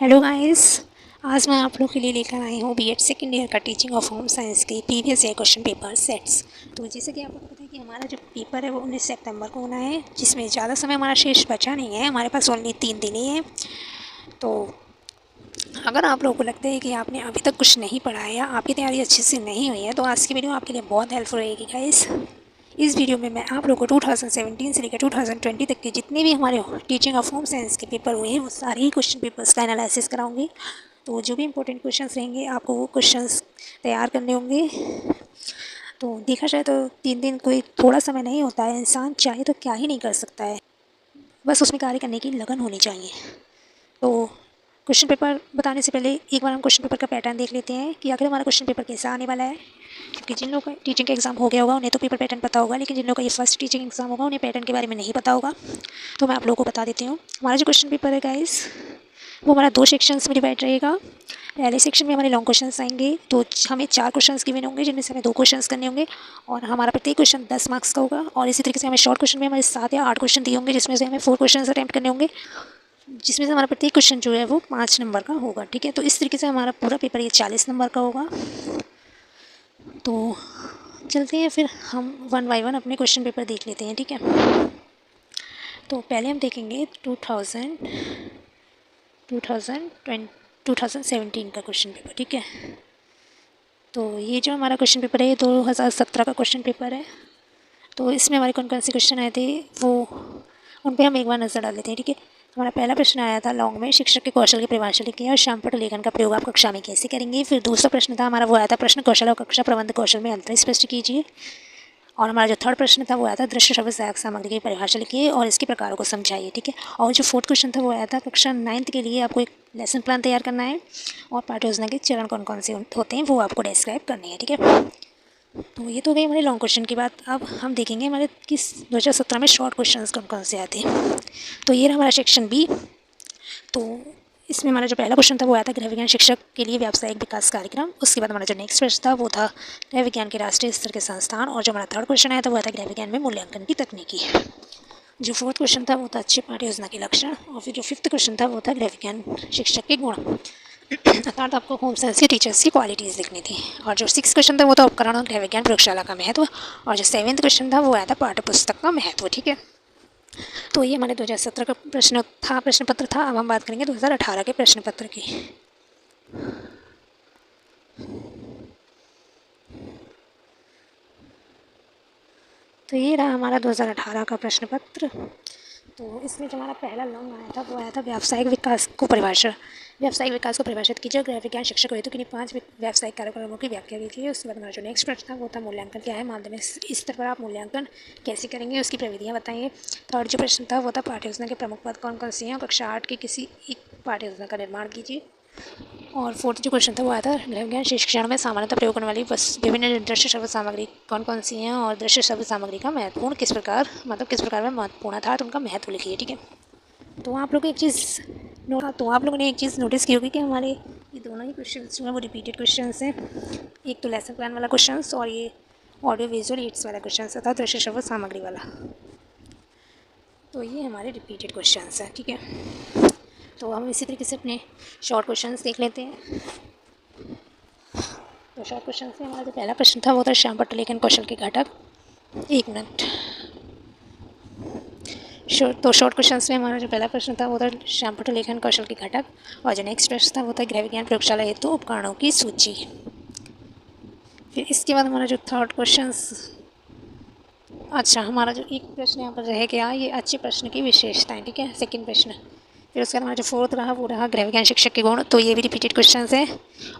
Hello guys. आज मैं आप लोग के लिए लेकर आई हूँ बीएड सेकेंड ईयर का टीचिंग ऑफ होम साइंस के previous year question paper sets. तो जैसे कि आपको पता है कि हमारा जो पेपर है वो 19 सितंबर को होना है, जिसमें ज़्यादा समय हमारा शेष बचा नहीं है। हमारे पास ओनली 3 दिन ही है। तो अगर आप लोगों को लगता है कि आपने अभी तक कुछ नहीं पढ़ा है या आपकी तैयारी अच्छे से नहीं हुई है तो आज की वीडियो आपके लिए बहुत हेल्पफुल रहेगी गाइस। इस वीडियो में मैं आप लोगों को 2017 से लेकर 2020 तक के जितने भी हमारे टीचिंग ऑफ होम साइंस के पेपर हुए हैं वो सारे ही क्वेश्चन पेपर्स का एनालिसिस कराऊंगी। तो जो भी इंपॉर्टेंट क्वेश्चंस रहेंगे आपको वो क्वेश्चंस तैयार करने होंगे। तो देखा जाए तो 3 दिन कोई थोड़ा समय नहीं होता है, इंसान चाहे तो क्या ही नहीं कर सकता है, बस उसमें कार्य करने की लगन होनी चाहिए। तो क्वेश्चन पेपर बताने से पहले एक बार हम क्वेश्चन पेपर का पैटर्न देख लेते हैं कि आखिर हमारा क्वेश्चन पेपर कैसा आने वाला है। क्योंकि जिन लोगों का टीचिंग का एग्ज़ाम हो गया होगा उन्हें तो पेपर पैटर्न पता होगा, लेकिन जिन लोगों का ये फर्स्ट टीचिंग एग्ज़ाम होगा उन्हें पैटर्न के बारे में नहीं पता होगा। तो मैं आप लोगों को बता देती हूँ। हमारा जो क्वेश्चन पेपर है गाइस वो हमारा 2 सेक्शंस में डिवाइड रहेगा। पहले सेक्शन में हमारे लॉन्ग क्वेश्चंस आएंगे, तो हमें 4 क्वेश्चंस गिवन होंगे जिनमें से हमें 2 क्वेश्चंस करने होंगे और हमारा प्रत्येक क्वेश्चन 10 मार्क्स का होगा। और इसी तरीके से हमें शॉर्ट क्वेश्चन में हमारे 7 या 8 क्वेश्चन दिए होंगे जिसमें से हमें 4 क्वेश्चन अटैम्प्ट करने होंगे, जिसमें से हमारा प्रत्येक क्वेश्चन जो है वो 5 नंबर का होगा। ठीक है, तो इस तरीके से हमारा पूरा पेपर ये 40 नंबर का होगा। तो चलते हैं फिर हम वन बाय वन अपने क्वेश्चन पेपर देख लेते हैं। ठीक है, तो पहले हम देखेंगे 2017 का क्वेश्चन पेपर। ठीक है, तो ये जो हमारा क्वेश्चन पेपर है ये 2017 का क्वेश्चन पेपर है। तो इसमें हमारे कौन कौन से क्वेश्चन आए थे वो उन पे हम एक बार नज़र डाल लेते हैं। ठीक है, हमारा पहला प्रश्न आया था लॉन्ग में शिक्षक के कौशल की परिभाषा लिखिए और श्यामपट्ट लेखन का प्रयोग आप कक्षा में कैसे करेंगे। फिर दूसरा प्रश्न था हमारा वो आया था प्रश्न कौशल और कक्षा प्रबंध कौशल में अंतर स्पष्ट कीजिए। और हमारा जो थर्ड प्रश्न था वो आया था दृश्य श्रव्य सहायक सामग्री की परिभाषा लिखिए और इसके प्रकारों को समझाइए। ठीक है, और जो फोर्थ क्वेश्चन था वो आया था कक्षा 9th के लिए आपको एक लेसन प्लान तैयार करना है और पाठ्य योजना के चरण कौन कौन से होते हैं वो आपको डिस्क्राइब करने हैं। ठीक है, तो ये तो गई हमारे लॉन्ग क्वेश्चन की बात। अब हम देखेंगे हमारे किस 2017 में शॉर्ट क्वेश्चंस कौन कौन से आते हैं। तो ये रहा हमारा सेक्शन बी। तो इसमें हमारा जो पहला क्वेश्चन था वो आया था गृह विज्ञान शिक्षक के लिए व्यावसायिक विकास कार्यक्रम। उसके बाद हमारा जो नेक्स्ट प्रश्न था वो था गृह विज्ञान के राष्ट्रीय स्तर के संस्थान। और जो हमारा थर्ड क्वेश्चन आया था वो आया था गृह विज्ञान में मूल्यांकन की तकनीकी। जो फोर्थ क्वेश्चन था वो था अच्छी पाठ्य योजना के लक्षण। और फिर जो फिफ्थ क्वेश्चन था वो था गृह विज्ञान शिक्षक के गुण, अर्थात आपको होम साइंस के टीचर्स की क्वालिटीज़ लिखनी थी। और जो सिक्स क्वेश्चन था वो था उपकरण और गृह विज्ञान प्रयोगशाला का महत्व। और जो सेवेंथ क्वेश्चन था वो आया था पाठ्य पुस्तक का महत्व। ठीक है, तो ये हमारे 2017 का प्रश्न पत्र था। अब हम बात करेंगे 2018 के प्रश्न पत्र की। तो ये रहा हमारा 2018 का प्रश्न पत्र। तो इसमें जो हमारा पहला लॉन्ग आया था वो आया था व्यावसायिक विकास को परिभाषित कीजिए। गृह विज्ञान शिक्षक हेतु किन्हीं 5 व्यावसायिक कार्यक्रमों की व्याख्या कीजिए। उसके बाद हमारा जो नेक्स्ट प्रश्न था वो था मूल्यांकन क्या है, माध्यमिक स्तर पर आप मूल्यांकन कैसे करेंगे, उसकी प्रविधियाँ बताइए। थर्ड जो प्रश्न था वो था पाठ्य योजना के प्रमुख पद कौन कौन से हैं, कक्षा 8 की किसी एक पाठ्य योजना का निर्माण कीजिए। और फोर्थ जो क्वेश्चन था वो आया था गृह विज्ञान शिक्षण में सामान्यतः प्रयोग होने वाली विभिन्न दृश्य शब्द सामग्री कौन कौन सी हैं और दृश्य शब्द सामग्री का महत्वपूर्ण किस प्रकार में महत्वपूर्ण था, तो उनका महत्व लिखिए। ठीक है, तो आप लोगों ने एक चीज़ नोटिस की होगी कि हमारे ये दोनों ही क्वेश्चन जो हैं वो रिपीटेड क्वेश्चन हैं। एक तो लेसन प्लान वाला क्वेश्चन और ये ऑडियो विजुअल एड्स वाला क्वेश्चन था दृश्य शब्द सामग्री वाला। तो ये हमारे रिपीटेड क्वेश्चन हैं। ठीक है, तो हम इसी तरीके से अपने शॉर्ट क्वेश्चंस देख लेते हैं। तो शॉर्ट क्वेश्चन से हमारा जो पहला प्रश्न था वो था श्यामपट्ट लेखन कौशल के घटक। एक मिनट। तो शॉर्ट क्वेश्चन में हमारा जो पहला प्रश्न था वो था श्यामपट्ट लेखन कौशल के घटक। और जो नेक्स्ट प्रश्न था वो था गृह विज्ञान प्रयोगशाला हेतु उपकरणों की सूची। फिर इसके बाद हमारा जो थर्ड क्वेश्चन, अच्छा हमारा जो एक प्रश्न यहाँ पर रह गया ये अच्छे प्रश्न की विशेषताएं। ठीक है, सेकंड प्रश्न। फिर उसके बाद हमारा जो फोर्थ रहा वो रहा गृह विज्ञान शिक्षक के गुण, तो ये भी रिपीटेड क्वेश्चन है।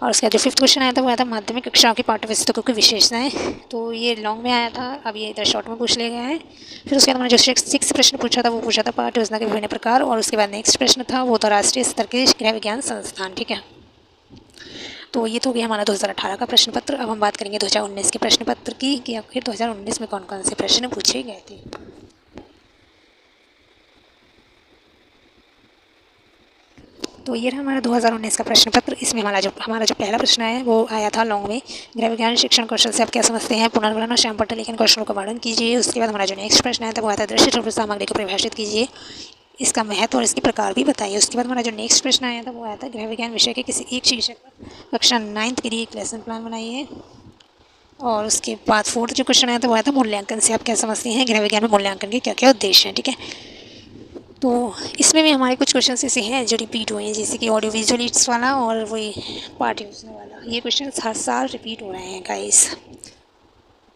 और उसका जो फिफ्थ क्वेश्चन आया था वो आया था माध्यमिक कक्षाओं की पाठ्य पुस्तकों की विशेषताएं, तो ये लॉन्ग में आया था, अब ये इधर शॉर्ट में पूछ लिया गया है। फिर उसके बाद हमारा जो सिक्स प्रश्न पूछा था वो पूछा था पाठ्य योजना के विभिन्न प्रकार। और उसके बाद नेक्स्ट प्रश्न था वो था राष्ट्रीय स्तर के गृह विज्ञान संस्थान। ठीक है, तो ये तो गया हमारा 2018 का प्रश्न पत्र। अब हम बात करेंगे 2019 के प्रश्न पत्र की कि आखिर 2019 में कौन कौन से प्रश्न पूछे गए थे। तो ये रहा हमारा 2019 का प्रश्न पत्र। इसमें हमारा जो पहला प्रश्न है वो आया था लॉन्ग में गृह विज्ञान शिक्षण कौशल से आप क्या समझते हैं, पुनर्गणना और श्यामपट्ट लेखन कौशलों का वर्णन कीजिए। उसके बाद हमारा जो नेक्स्ट प्रश्न आया था वो आया था दृश्य शब्द सामग्री को परिभाषित कीजिए। इसका महत्व और इसके प्रकार भी बताइए। उसके बाद हमारा जो नेक्स्ट प्रश्न आया था वो आया था गृह विज्ञान विषय के किसी एक शीर्षक पर कक्षा 9th के लिए एक लेसन प्लान बनाइए। और उसके बाद फोर्थ जो क्वेश्चन आया था वो आया था मूल्यांकन से आप क्या समझते हैं गृह विज्ञान में मूल्यांकन के क्या क्या उद्देश्य हैं। ठीक है, तो इसमें भी हमारे कुछ क्वेश्चन ऐसे हैं जो रिपीट हुए हैं, जैसे कि ऑडियो विजुअल इट्स वाला और वही पार्ट यूजर वाला। ये क्वेश्चन हर साल रिपीट हो रहे हैं गाइस,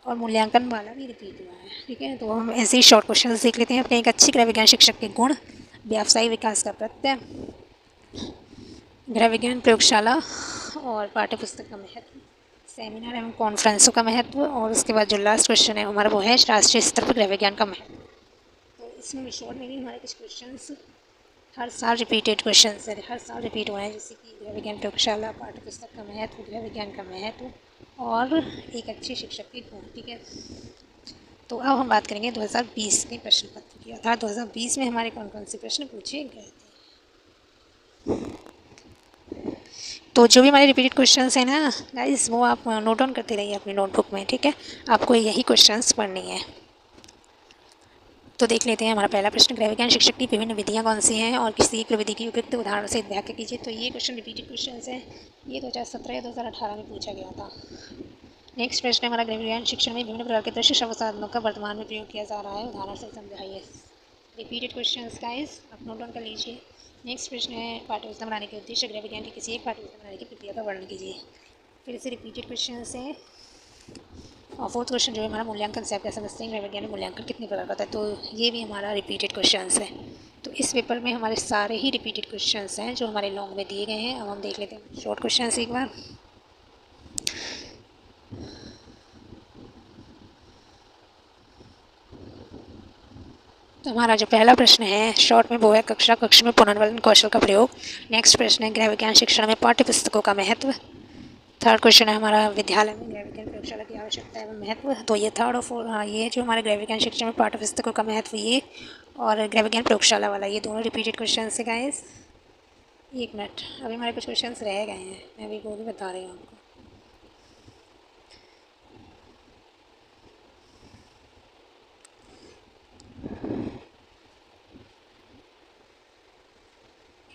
और मूल्यांकन वाला भी रिपीट हुआ है। ठीक है, तो हम ऐसे ही शॉर्ट क्वेश्चन देख लेते हैं। अपने एक अच्छी गृह विज्ञान शिक्षक के गुण, व्यावसायिक विकास का प्रत्यय, गृह विज्ञान प्रयोगशाला और पाठ्यपुस्तक का महत्व, सेमिनार एवं कॉन्फ्रेंसों का महत्व, और उसके बाद जो लास्ट क्वेश्चन है हमारा वो है राष्ट्रीय स्तर पर गृह विज्ञान का महत्व। तो इसमें भी शॉर्ट में भी हमारे कुछ क्वेश्चंस हर साल रिपीटेड क्वेश्चंस है, हर साल रिपीट हुए हैं, जैसे कि गृह विज्ञान प्रयोगशाला, पाठ्यपुस्तक का महत्व, गृह विज्ञान का महत्व और एक अच्छे शिक्षक के गुण। ठीक है, तो अब हम बात करेंगे 2020 के प्रश्न पत्र की, अर्थात 2020 में हमारे कौन कौन से प्रश्न पूछे गए थे। तो जो भी हमारे रिपीटेड क्वेश्चंस हैं ना गाइस, वो आप नोट डाउन करते रहिए अपनी नोटबुक में। ठीक है, आपको यही क्वेश्चंस पढ़नी है। तो देख लेते हैं हमारा पहला प्रश्न, गृह विज्ञान शिक्षक की विभिन्न विधियां कौन सी हैं और किसी एक विधि की उपयुक्त उदाहरण से व्याख्या कीजिए। तो ये क्वेश्चन रिपीटेड क्वेश्चन है, ये 2017 या 2018 में पूछा गया था। नेक्स्ट प्रश्न है हमारा, गृह विज्ञान शिक्षण में विभिन्न प्रकार के दृश्य श्रव्य साधनों का वर्तमान में प्रयोग किया जा रहा है, उदाहरण से समझाइए। रिपीटेड क्वेश्चन गाइस, आप नोट डाउन कर लीजिए। नेक्स्ट प्रश्न है, पाठ्यपुस्तक बनाने के उद्देश्य, गृह विज्ञान की किसी एक पाठ्यपुस्तक बनाने की प्रक्रिया का वर्णन कीजिए। फिर से रिपीटेड क्वेश्चन है। और फोर्थ क्वेश्चन जो है हमारा, मूल्यांकन से आप क्या समझते हैं गृह विज्ञान में मूल्यांकन कितने प्रकार का होता है। तो ये भी हमारा रिपीटेड क्वेश्चन है। तो इस पेपर में हमारे सारे ही रिपीटेड क्वेश्चन हैं जो हमारे लॉन्ग में दिए गए हैं। अब हम देख लेते हैं शॉर्ट क्वेश्चन एक बार। तो हमारा जो पहला प्रश्न है शॉर्ट में वो है, कक्ष में पुनर्वलन कौशल का प्रयोग। नेक्स्ट प्रश्न है, गृह विज्ञान शिक्षण में पाठ्य पुस्तकों का महत्व। थर्ड क्वेश्चन है हमारा, विद्यालय में गृह विज्ञान प्रयोगशाला की आवश्यकता एवं महत्व। तो ये थर्ड और फोर्थ, ये जो हमारे गृह विज्ञान शिक्षण में पाठ्य पुस्तकों का महत्व ये और गृह विज्ञान प्रयोगशाला वाला, ये दोनों रिपीटेड क्वेश्चन है गाइस। एक मिनट, अभी हमारे कुछ क्वेश्चन रह गए हैं, मैं अभी वो भी बता रही हूँ आपको।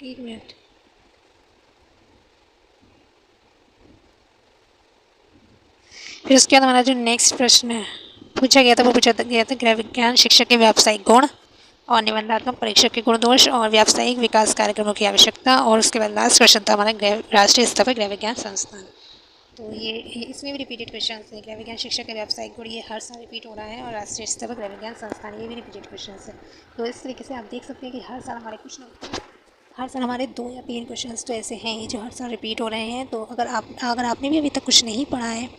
एक मिनट, फिर उसके बाद हमारा जो नेक्स्ट प्रश्न है पूछा गया था वो पूछा गया था, गृह विज्ञान शिक्षक के व्यावसायिक गुण और निबंधात्मक परीक्षक के गुण दोष और व्यावसायिक विकास कार्यक्रमों की आवश्यकता। और उसके बाद लास्ट क्वेश्चन था हमारा, राष्ट्रीय स्तर पर गृह विज्ञान संस्थान। तो ये इसमें भी रिपीटेड क्वेश्चन है। गृह विज्ञान शिक्षक के व्यावसायिक गुण ये हर साल रिपीट हो रहा है, और राष्ट्रीय स्तर पर गृह विज्ञान संस्थान ये भी रिपीटेड क्वेश्चन है। तो इस तरीके से आप देख सकते हैं कि हर साल हमारे हर साल हमारे 2 या 3 क्वेश्चंस तो ऐसे हैं ही जो हर साल रिपीट हो रहे हैं। तो अगर आपने भी अभी तक कुछ नहीं पढ़ा है,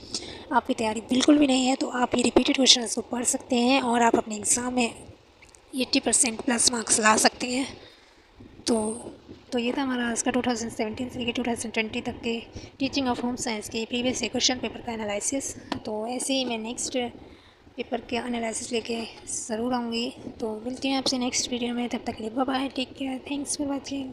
आपकी तैयारी बिल्कुल भी नहीं है, तो आप ये रिपीटेड क्वेश्चंस को पढ़ सकते हैं और आप अपने एग्ज़ाम में 80% प्लस मार्क्स ला सकते हैं। तो ये था हमारा आज का 2017 से लेकर 2020 तक के टीचिंग ऑफ होम साइंस के प्रीवियस क्वेश्चन पेपर का एनालिसिस। तो ऐसे ही मैं नेक्स्ट पेपर के एनालिसिस लेके ज़रूर आऊँगी। तो मिलती हूँ आपसे नेक्स्ट वीडियो में, तब तक के लिए bye bye, take care, thanks for watching.